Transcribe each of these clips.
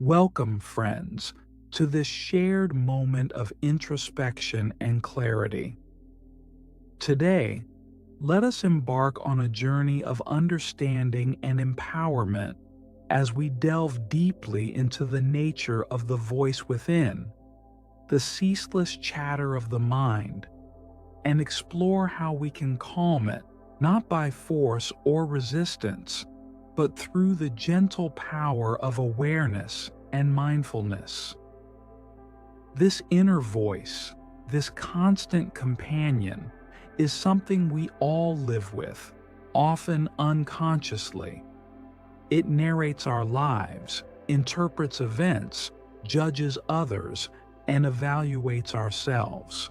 Welcome, friends, to this shared moment of introspection and clarity. Today, let us embark on a journey of understanding and empowerment as we delve deeply into the nature of the voice within, the ceaseless chatter of the mind, and explore how we can calm it, not by force or resistance, but through the gentle power of awareness and mindfulness. This inner voice, this constant companion, is something we all live with, often unconsciously. It narrates our lives, interprets events, judges others, and evaluates ourselves.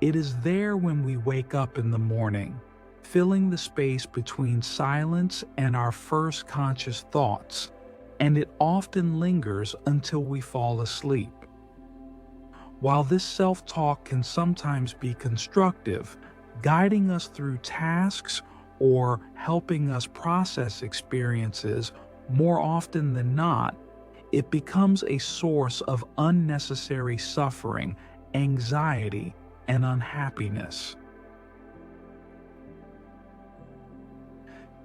It is there when we wake up in the morning, filling the space between silence and our first conscious thoughts, and it often lingers until we fall asleep. While this self-talk can sometimes be constructive, guiding us through tasks or helping us process experiences, more often than not, it becomes a source of unnecessary suffering, anxiety, and unhappiness.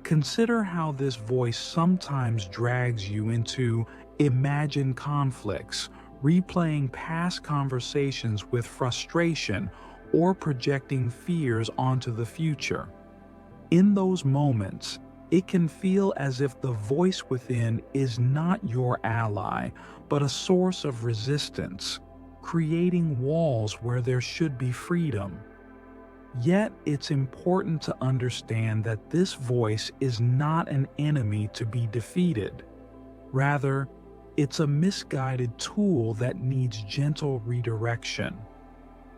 Consider how this voice sometimes drags you into imagined conflicts, replaying past conversations with frustration or projecting fears onto the future. In those moments, it can feel as if the voice within is not your ally, but a source of resistance, creating walls where there should be freedom. Yet, it's important to understand that this voice is not an enemy to be defeated. Rather, it's a misguided tool that needs gentle redirection.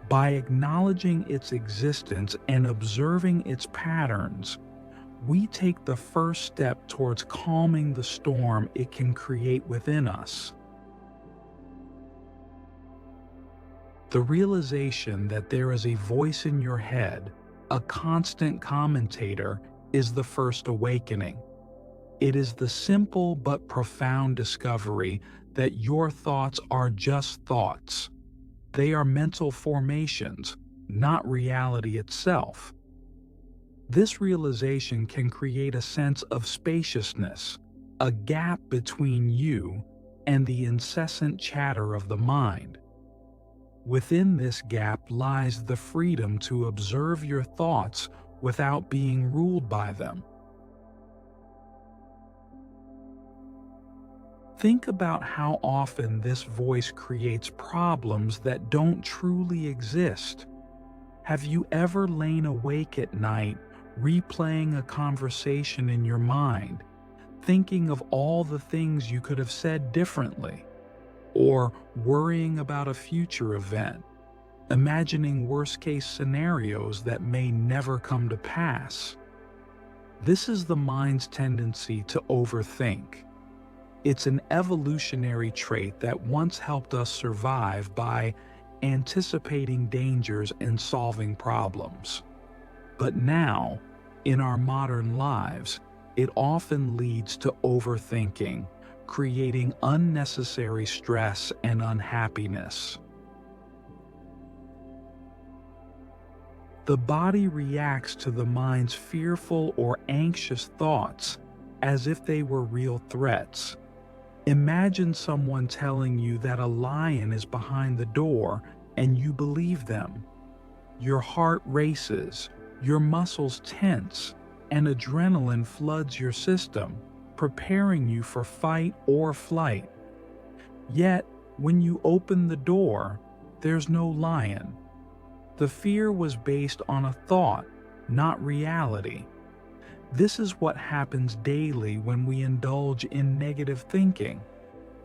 By acknowledging its existence and observing its patterns, we take the first step towards calming the storm it can create within us. The realization that there is a voice in your head, a constant commentator, is the first awakening. It is the simple but profound discovery that your thoughts are just thoughts. They are mental formations, not reality itself. This realization can create a sense of spaciousness, a gap between you and the incessant chatter of the mind. Within this gap lies the freedom to observe your thoughts without being ruled by them. Think about how often this voice creates problems that don't truly exist. Have you ever lain awake at night, replaying a conversation in your mind, thinking of all the things you could have said differently? Or worrying about a future event, imagining worst-case scenarios that may never come to pass? This is the mind's tendency to overthink. It's an evolutionary trait that once helped us survive by anticipating dangers and solving problems. But now, in our modern lives, it often leads to overthinking, creating unnecessary stress and unhappiness. The body reacts to the mind's fearful or anxious thoughts as if they were real threats. Imagine someone telling you that a lion is behind the door and you believe them. Your heart races, your muscles tense, and adrenaline floods your system, preparing you for fight or flight. Yet, when you open the door, there's no lion. The fear was based on a thought, not reality. This is what happens daily when we indulge in negative thinking.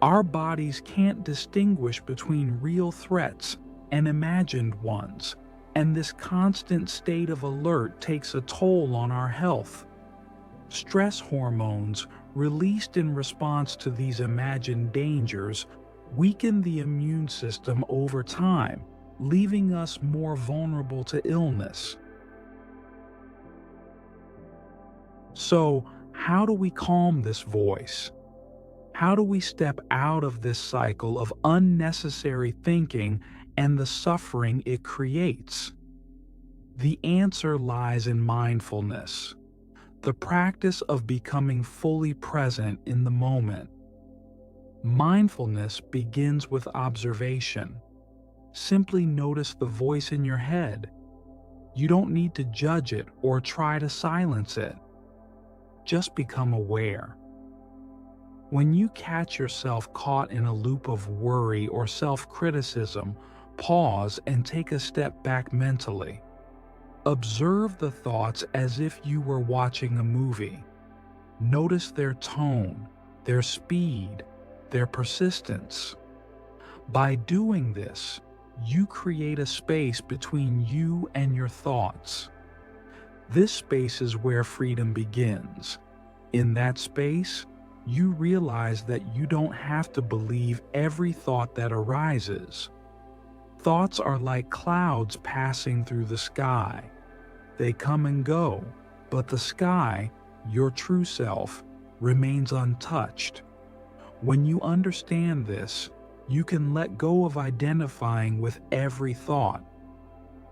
Our bodies can't distinguish between real threats and imagined ones, and this constant state of alert takes a toll on our health. Stress hormones, released in response to these imagined dangers, weaken the immune system over time, leaving us more vulnerable to illness. So, how do we calm this voice? How do we step out of this cycle of unnecessary thinking and the suffering it creates? The answer lies in mindfulness, the practice of becoming fully present in the moment. Mindfulness begins with observation. Simply notice the voice in your head. You don't need to judge it or try to silence it. Just become aware. When you catch yourself caught in a loop of worry or self-criticism, pause and take a step back mentally. Observe the thoughts as if you were watching a movie. Notice their tone, their speed, their persistence. By doing this, you create a space between you and your thoughts. This space is where freedom begins. In that space, you realize that you don't have to believe every thought that arises. Thoughts are like clouds passing through the sky. They come and go, but the sky, your true self, remains untouched. When you understand this, you can let go of identifying with every thought.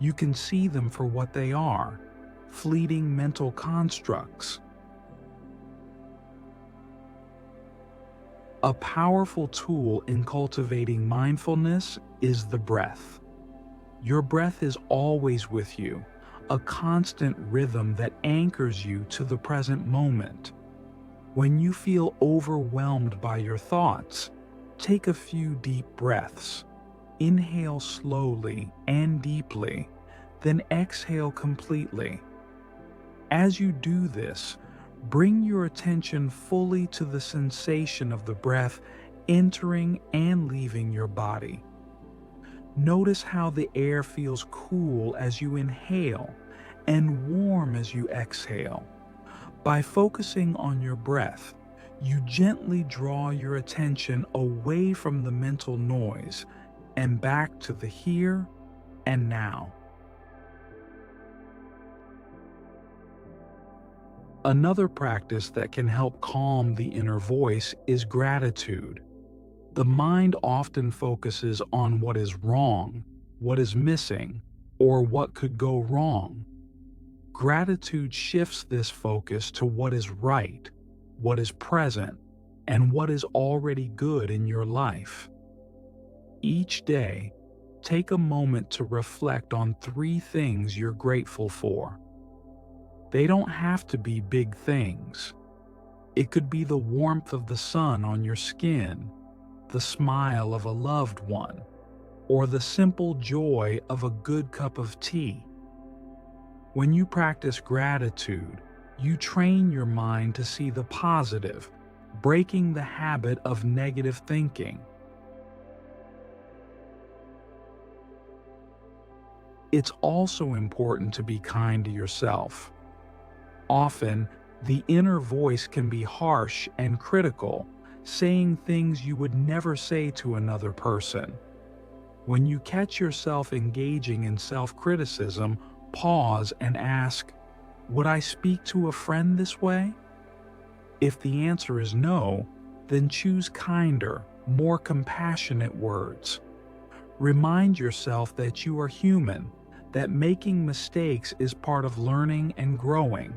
You can see them for what they are, fleeting mental constructs. A powerful tool in cultivating mindfulness is the breath. Your breath is always with you, a constant rhythm that anchors you to the present moment. When you feel overwhelmed by your thoughts, take a few deep breaths. Inhale slowly and deeply, then exhale completely. As you do this, bring your attention fully to the sensation of the breath entering and leaving your body. Notice how the air feels cool as you inhale and warm as you exhale. By focusing on your breath, you gently draw your attention away from the mental noise and back to the here and now. Another practice that can help calm the inner voice is gratitude. The mind often focuses on what is wrong, what is missing, or what could go wrong. Gratitude shifts this focus to what is right, what is present, and what is already good in your life. Each day, take a moment to reflect on 3 things you're grateful for. They don't have to be big things. It could be the warmth of the sun on your skin, the smile of a loved one, or the simple joy of a good cup of tea. When you practice gratitude, you train your mind to see the positive, breaking the habit of negative thinking. It's also important to be kind to yourself. Often, the inner voice can be harsh and critical, saying things you would never say to another person. When you catch yourself engaging in self-criticism, pause and ask, "Would I speak to a friend this way?" If the answer is no, then choose kinder, more compassionate words. Remind yourself that you are human, that making mistakes is part of learning and growing.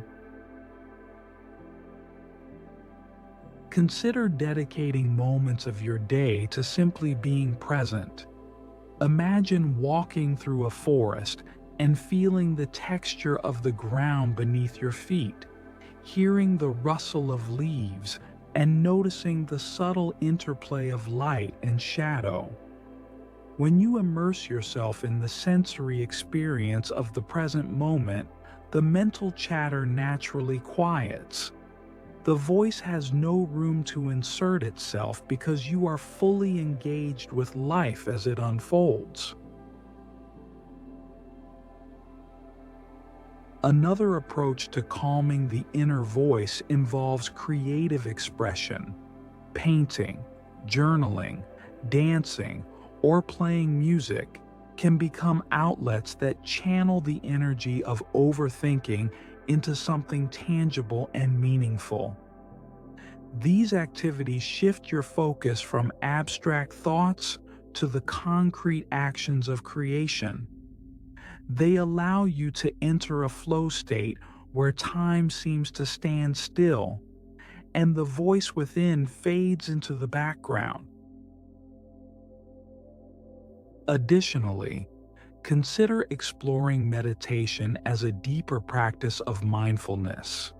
Consider dedicating moments of your day to simply being present. Imagine walking through a forest and feeling the texture of the ground beneath your feet, hearing the rustle of leaves, and noticing the subtle interplay of light and shadow. When you immerse yourself in the sensory experience of the present moment, the mental chatter naturally quiets. The voice has no room to insert itself because you are fully engaged with life as it unfolds. Another approach to calming the inner voice involves creative expression. Painting, journaling, dancing, or playing music can become outlets that channel the energy of overthinking into something tangible and meaningful. These activities shift your focus from abstract thoughts to the concrete actions of creation. They allow you to enter a flow state where time seems to stand still and the voice within fades into the background. Additionally, consider exploring meditation as a deeper practice of mindfulness.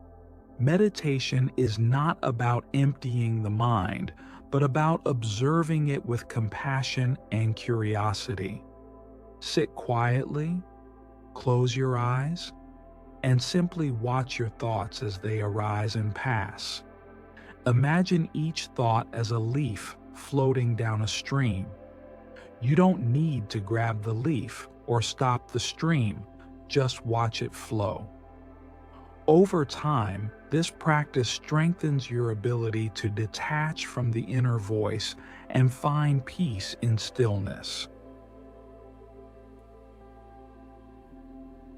Meditation is not about emptying the mind, but about observing it with compassion and curiosity. Sit quietly, close your eyes, and simply watch your thoughts as they arise and pass. Imagine each thought as a leaf floating down a stream. You don't need to grab the leaf or stop the stream, just watch it flow. Over time, this practice strengthens your ability to detach from the inner voice and find peace in stillness.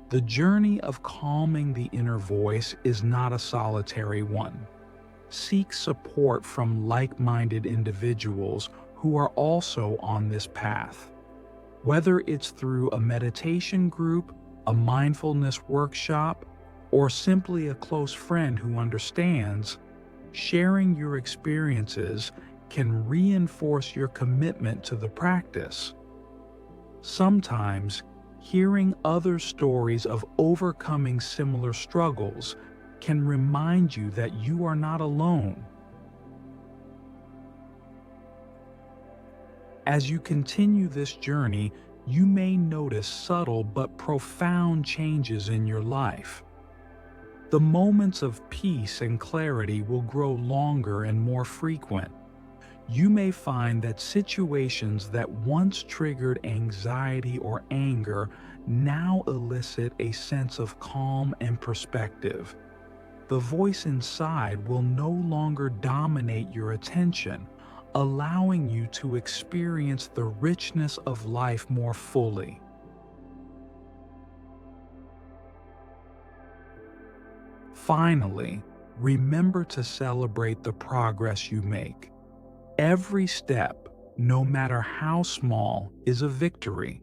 The journey of calming the inner voice is not a solitary one. Seek support from like-minded individuals who are also on this path. Whether it's through a meditation group, a mindfulness workshop, or simply a close friend who understands, sharing your experiences can reinforce your commitment to the practice. Sometimes, hearing other stories of overcoming similar struggles can remind you that you are not alone. As you continue this journey, you may notice subtle but profound changes in your life. The moments of peace and clarity will grow longer and more frequent. You may find that situations that once triggered anxiety or anger now elicit a sense of calm and perspective. The voice inside will no longer dominate your attention, allowing you to experience the richness of life more fully. Finally, remember to celebrate the progress you make. Every step, no matter how small, is a victory.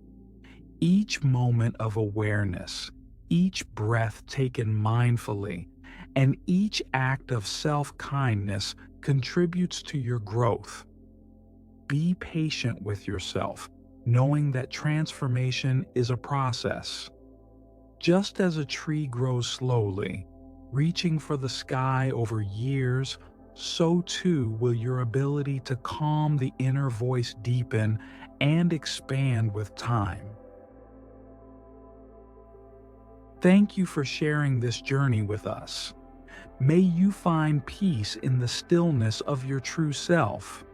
Each moment of awareness, each breath taken mindfully, and each act of self-kindness contributes to your growth. Be patient with yourself, knowing that transformation is a process. Just as a tree grows slowly, reaching for the sky over years, so too will your ability to calm the inner voice deepen and expand with time. Thank you for sharing this journey with us. May you find peace in the stillness of your true self.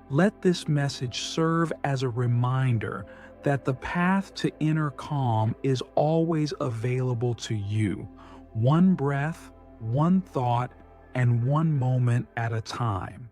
Let this message serve as a reminder that the path to inner calm is always available to you, one breath, one thought, and one moment at a time.